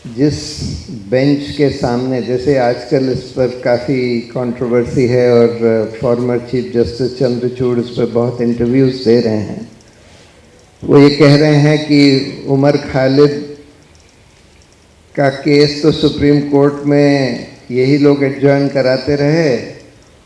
जिस बेंच के सामने, जैसे आजकल इस पर काफ़ी कंट्रोवर्सी है और फॉर्मर चीफ जस्टिस चंद्रचूड़ इस पर बहुत इंटरव्यूज़ दे रहे हैं, वो ये कह रहे हैं कि उमर खालिद का केस तो सुप्रीम कोर्ट में यही लोग एडजर्न कराते रहे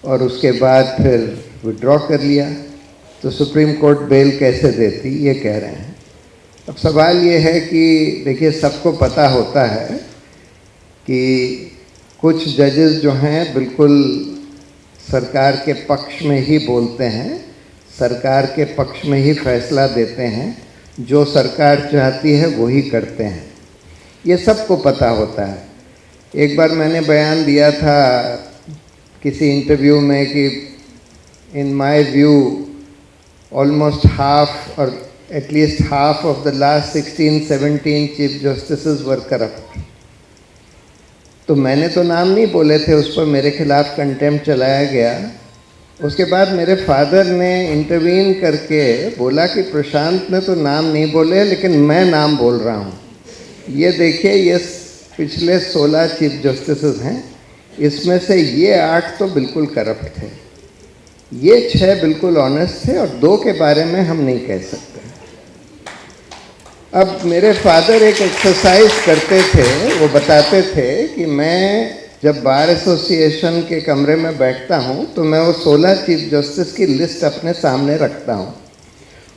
और उसके बाद फिर विड्रॉ कर लिया, तो सुप्रीम कोर्ट बेल कैसे देती, ये कह रहे हैं। अब सवाल ये है कि देखिए, सबको पता होता है कि कुछ जजेस जो हैं बिल्कुल सरकार के पक्ष में ही बोलते हैं, सरकार के पक्ष में ही फैसला देते हैं, जो सरकार चाहती है वही करते हैं, ये सबको पता होता है। एक बार मैंने बयान दिया था किसी इंटरव्यू में कि in my view almost half और at least half of the last 16-17 chief justices were corrupt. तो मैंने तो नाम नहीं बोले थे, उस पर मेरे खिलाफ कंटेम्प्ट चलाया गया। उसके बाद मेरे फादर ने इंटरवीन करके बोला कि प्रशांत ने तो नाम नहीं बोले, लेकिन मैं नाम बोल रहा हूँ। ये देखिए, ये पिछले 16 चीफ जस्टिसेस हैं, इसमें से ये 8 तो बिल्कुल करप्ट थे, ये 6 बिल्कुल ऑनेस्ट थे और 2 के बारे में हम नहीं कह सकते। अब मेरे फादर एक एक्सरसाइज करते थे, वो बताते थे कि मैं जब बार एसोसिएशन के कमरे में बैठता हूँ तो मैं वो 16 चीफ जस्टिस की लिस्ट अपने सामने रखता हूँ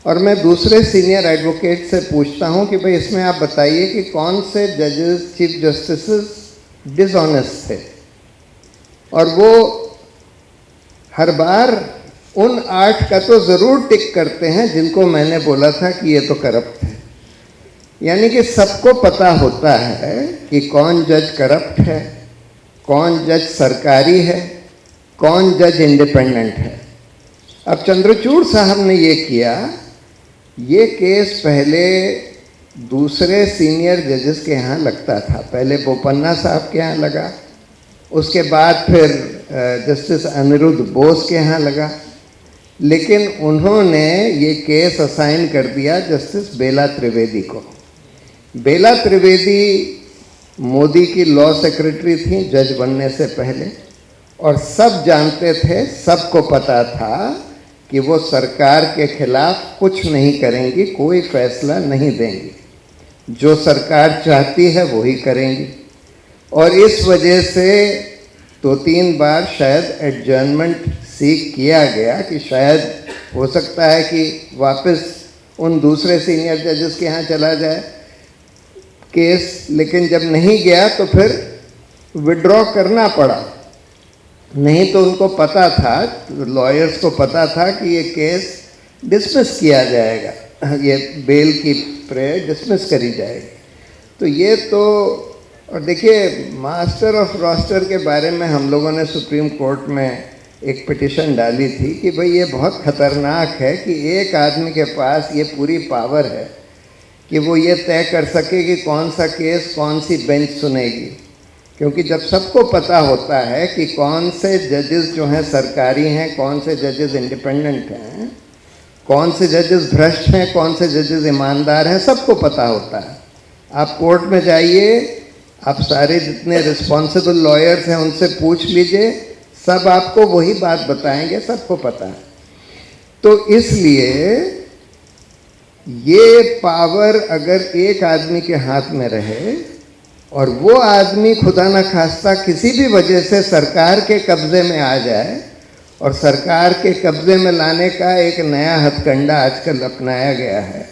और मैं दूसरे सीनियर एडवोकेट से पूछता हूँ कि भाई इसमें आप बताइए कि कौन से जजेस चीफ जस्टिस डिसऑनेस्ट थे, और वो हर बार उन 8 का तो ज़रूर टिक करते हैं जिनको मैंने बोला था कि ये तो करप्ट है। यानी कि सबको पता होता है कि कौन जज करप्ट है, कौन जज सरकारी है, कौन जज इंडिपेंडेंट है। अब चंद्रचूड़ साहब ने ये किया, ये केस पहले दूसरे सीनियर जजेस के यहाँ लगता था, पहले बोपन्ना साहब के यहाँ लगा, उसके बाद फिर जस्टिस अनिरुद्ध बोस के यहाँ लगा, लेकिन उन्होंने ये केस असाइन कर दिया जस्टिस बेला त्रिवेदी को। बेला त्रिवेदी मोदी की लॉ सेक्रेटरी थी जज बनने से पहले, और सब जानते थे, सबको पता था कि वो सरकार के खिलाफ कुछ नहीं करेंगी, कोई फैसला नहीं देंगी, जो सरकार चाहती है वही करेंगी। और इस वजह से 2-3 बार शायद एडजर्नमेंट सीख किया गया कि शायद हो सकता है कि वापस उन दूसरे सीनियर जजेस के यहाँ चला जाए केस, लेकिन जब नहीं गया तो फिर विड्रॉ करना पड़ा। नहीं तो उनको पता था, लॉयर्स को पता था कि ये केस डिसमिस किया जाएगा, ये बेल की प्रेयर डिसमिस करी जाएगी। तो ये तो, और देखिए, मास्टर ऑफ रोस्टर के बारे में हम लोगों ने सुप्रीम कोर्ट में एक पिटिशन डाली थी कि भाई ये बहुत ख़तरनाक है कि एक आदमी के पास ये पूरी पावर है कि वो ये तय कर सके कि कौन सा केस कौन सी बेंच सुनेगी, क्योंकि जब सबको पता होता है कि कौन से जजेस जो हैं सरकारी हैं, कौन से जजेस इंडिपेंडेंट हैं, कौन से जजेस भ्रष्ट हैं, कौन से जजेस ईमानदार हैं, सबको पता होता है। आप कोर्ट में जाइए, आप सारे जितने रिस्पॉन्सिबल लॉयर्स हैं उनसे पूछ लीजिए, सब आपको वही बात बताएंगे, सबको पता है। तो इसलिए ये पावर अगर एक आदमी के हाथ में रहे और वो आदमी खुदा न खास्ता किसी भी वजह से सरकार के कब्ज़े में आ जाए, और सरकार के कब्ज़े में लाने का एक नया हथकंडा आजकल अपनाया गया है,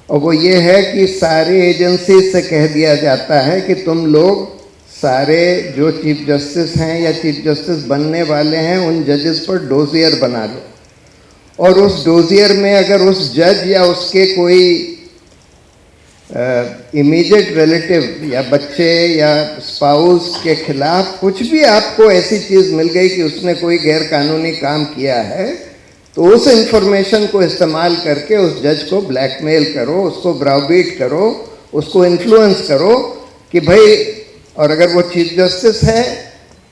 और वो ये है कि सारे एजेंसी से कह दिया जाता है कि तुम लोग सारे जो चीफ जस्टिस हैं या चीफ जस्टिस बनने वाले हैं उन जजेस पर डोजियर बना लो, और उस डोजियर में अगर उस जज या उसके कोई इमीडिएट रिलेटिव या बच्चे या स्पाउस के खिलाफ कुछ भी आपको ऐसी चीज़ मिल गई कि उसने कोई गैर कानूनी काम किया है, तो उस इंफॉर्मेशन को इस्तेमाल करके उस जज को ब्लैकमेल करो, उसको ब्राउबीट करो, उसको इन्फ्लुएंस करो कि भाई, और अगर वो चीफ जस्टिस है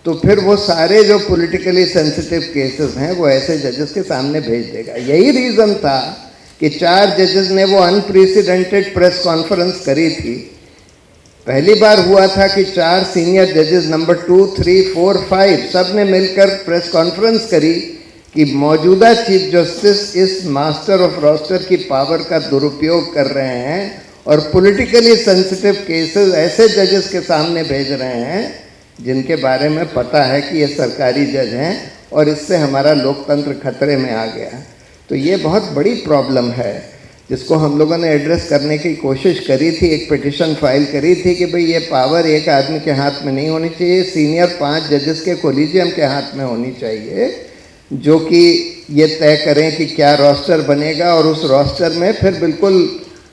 तो फिर वो सारे जो पॉलिटिकली सेंसिटिव केसेस हैं वो ऐसे जजेस के सामने भेज देगा। यही रीज़न था कि 4 जजेस ने वो अनप्रेसिडेंटेड प्रेस कॉन्फ्रेंस करी थी पहली बार हुआ था कि 4 सीनियर जजेस नंबर 2, 3, 4, 5 सब ने मिलकर प्रेस कॉन्फ्रेंस करी कि मौजूदा चीफ जस्टिस इस मास्टर ऑफ रोस्टर की पावर का दुरुपयोग कर रहे हैं और पॉलिटिकली सेंसिटिव केसेस ऐसे जजेस के सामने भेज रहे हैं जिनके बारे में पता है कि ये सरकारी जज हैं और इससे हमारा लोकतंत्र खतरे में आ गया। तो ये बहुत बड़ी प्रॉब्लम है जिसको हम लोगों ने एड्रेस करने की कोशिश करी थी, एक पिटिशन फाइल करी थी कि भाई ये पावर एक आदमी के हाथ में नहीं होनी चाहिए, सीनियर 5 जजेस के कोलिजियम के हाथ में होनी चाहिए, जो कि ये तय करें कि क्या रोस्टर बनेगा और उस रोस्टर में फिर बिल्कुल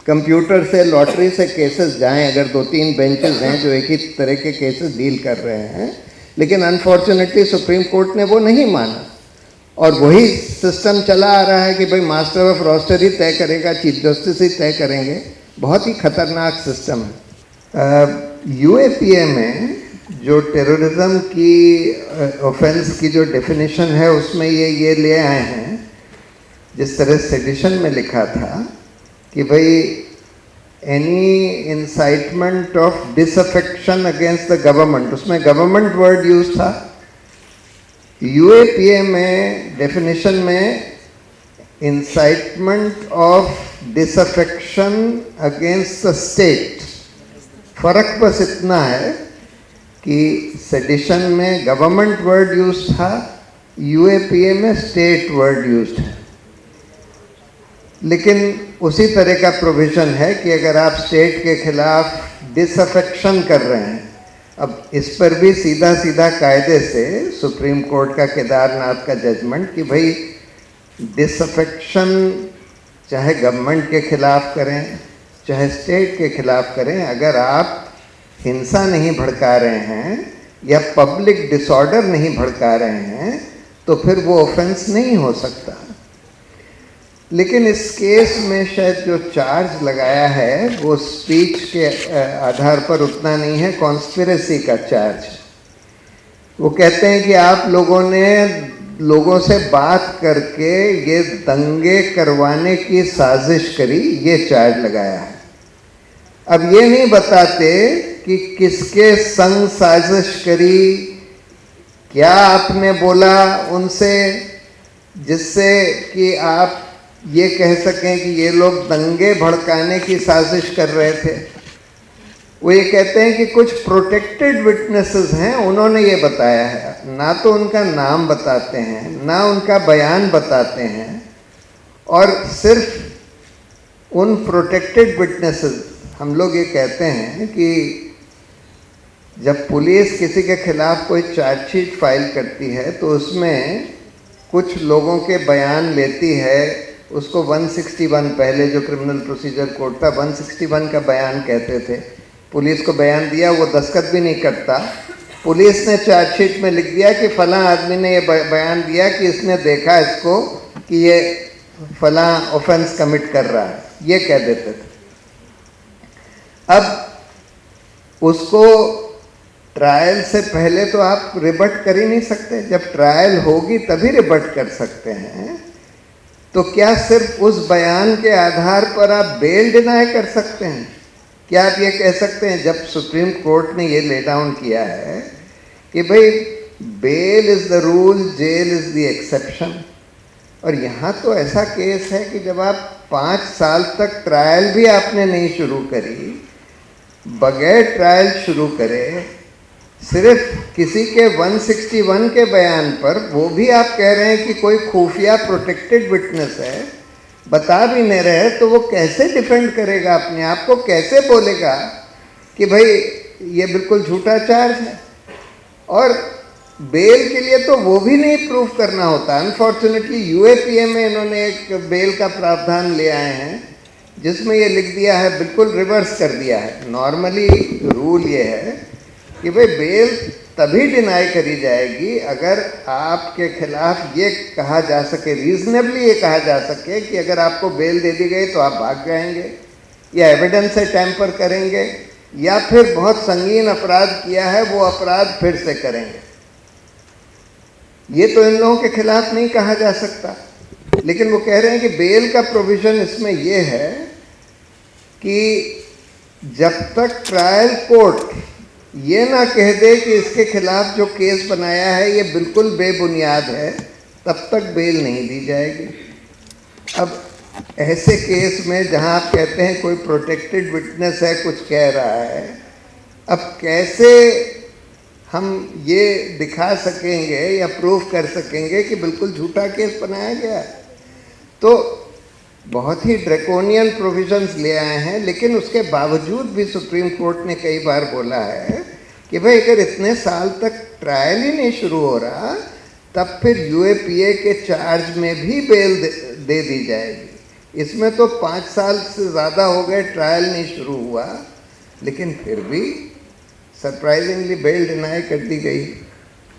कंप्यूटर से लॉटरी से केसेस जाएं अगर 2-3 बेंचेस हैं जो एक ही तरह के केसेस डील कर रहे हैं। लेकिन अनफॉर्चुनेटली सुप्रीम कोर्ट ने वो नहीं माना और वही सिस्टम चला आ रहा है कि भाई मास्टर ऑफ रोस्टर ही तय करेगा, चीफ जस्टिस ही तय करेंगे। बहुत ही खतरनाक सिस्टम है। यूएपीए में जो टेररिज्म की ऑफेंस की जो डेफिनेशन है उसमें ये ले आए हैं, जिस तरह सेडिशन में लिखा था कि भाई any incitement of disaffection against the government, उसमें गवर्नमेंट वर्ड यूज था। यूएपीए में डेफिनेशन में incitement of disaffection against the state, फर्क बस इतना है कि सेडिशन में गवर्नमेंट वर्ड यूज था, यूएपीए में स्टेट वर्ड यूज है। लेकिन उसी तरह का प्रोविजन है कि अगर आप स्टेट के खिलाफ डिसअफेक्शन कर रहे हैं, अब इस पर भी सीधा सीधा कायदे से सुप्रीम कोर्ट का केदारनाथ का जजमेंट कि भाई डिसअफेक्शन चाहे गवर्नमेंट के खिलाफ करें चाहे स्टेट के खिलाफ करें, अगर आप हिंसा नहीं भड़का रहे हैं या पब्लिक डिसऑर्डर नहीं भड़का रहे हैं तो फिर वो ऑफेंस नहीं हो सकता। लेकिन इस केस में शायद जो चार्ज लगाया है वो स्पीच के आधार पर उतना नहीं है, कॉन्स्पिरेसी का चार्ज। वो कहते हैं कि आप लोगों ने लोगों से बात करके ये दंगे करवाने की साजिश करी, ये चार्ज लगाया है। अब ये नहीं बताते कि किसके संग साजिश करी, क्या आपने बोला उनसे जिससे कि आप ये कह सकें कि ये लोग दंगे भड़काने की साजिश कर रहे थे। वो ये कहते हैं कि कुछ प्रोटेक्टेड विटनेसेस हैं, उन्होंने ये बताया है, ना तो उनका नाम बताते हैं ना उनका बयान बताते हैं, और सिर्फ उन प्रोटेक्टेड विटनेसेस, हम लोग ये कहते हैं कि जब पुलिस किसी के खिलाफ कोई चार्जशीट फाइल करती है तो उसमें कुछ लोगों के बयान लेती है, उसको 161 पहले जो क्रिमिनल प्रोसीजर कोड था 161 का बयान कहते थे। पुलिस को बयान दिया, वो दस्तखत भी नहीं करता, पुलिस ने चार्जशीट में लिख दिया कि फलां आदमी ने ये बयान दिया कि इसने देखा इसको कि ये फलां ऑफेंस कमिट कर रहा है, ये कह देते थे। अब उसको ट्रायल से पहले तो आप रिबट कर ही नहीं सकते, जब ट्रायल होगी तभी रिबट कर सकते हैं। तो क्या सिर्फ उस बयान के आधार पर आप बेल डिनाई कर सकते हैं? क्या आप ये कह सकते हैं, जब सुप्रीम कोर्ट ने ये ले डाउन किया है कि भाई bail is the rule, jail is the exception, और यहाँ तो ऐसा केस है कि जब आप 5 साल तक ट्रायल भी आपने नहीं शुरू करी, बगैर ट्रायल शुरू करे, सिर्फ किसी के 161 के बयान पर, वो भी आप कह रहे हैं कि कोई खुफिया प्रोटेक्टेड विटनेस है, बता भी नहीं रहे, तो वो कैसे डिफेंड करेगा अपने आप को, कैसे बोलेगा कि भाई ये बिल्कुल झूठा चार्ज है? और बेल के लिए तो वो भी नहीं प्रूव करना होता। अनफॉर्चुनेटली यूएपीए में इन्होंने एक बेल का प्रावधान ले आए हैं जिसमें ये लिख दिया है, बिल्कुल रिवर्स कर दिया है। नॉर्मली रूल ये है कि भाई बेल तभी डिनाई करी जाएगी अगर आपके खिलाफ ये कहा जा सके, रीजनेबली ये कहा जा सके कि अगर आपको बेल दे दी गई तो आप भाग जाएंगे या एविडेंस से टैंपर करेंगे या फिर बहुत संगीन अपराध किया है वो अपराध फिर से करेंगे। ये तो इन लोगों के खिलाफ नहीं कहा जा सकता, लेकिन वो कह रहे हैं कि बेल का प्रोविज़न इसमें ये है कि जब तक ट्रायल कोर्ट ये ना कह दे कि इसके खिलाफ जो केस बनाया है ये बिल्कुल बेबुनियाद है, तब तक बेल नहीं दी जाएगी। अब ऐसे केस में जहां आप कहते हैं कोई प्रोटेक्टेड विटनेस है, कुछ कह रहा है, अब कैसे हम ये दिखा सकेंगे या प्रूव कर सकेंगे कि बिल्कुल झूठा केस बनाया गया? तो बहुत ही ड्रैकोनियन प्रोविजंस ले आए हैं, लेकिन उसके बावजूद भी सुप्रीम कोर्ट ने कई बार बोला है कि भाई अगर इतने साल तक ट्रायल ही नहीं शुरू हो रहा, तब फिर यूएपीए के चार्ज में भी बेल दे दी जाएगी। इसमें तो 5 साल से ज़्यादा हो गए, ट्रायल नहीं शुरू हुआ, लेकिन फिर भी सरप्राइजिंगली बेल डिनाई कर दी गई।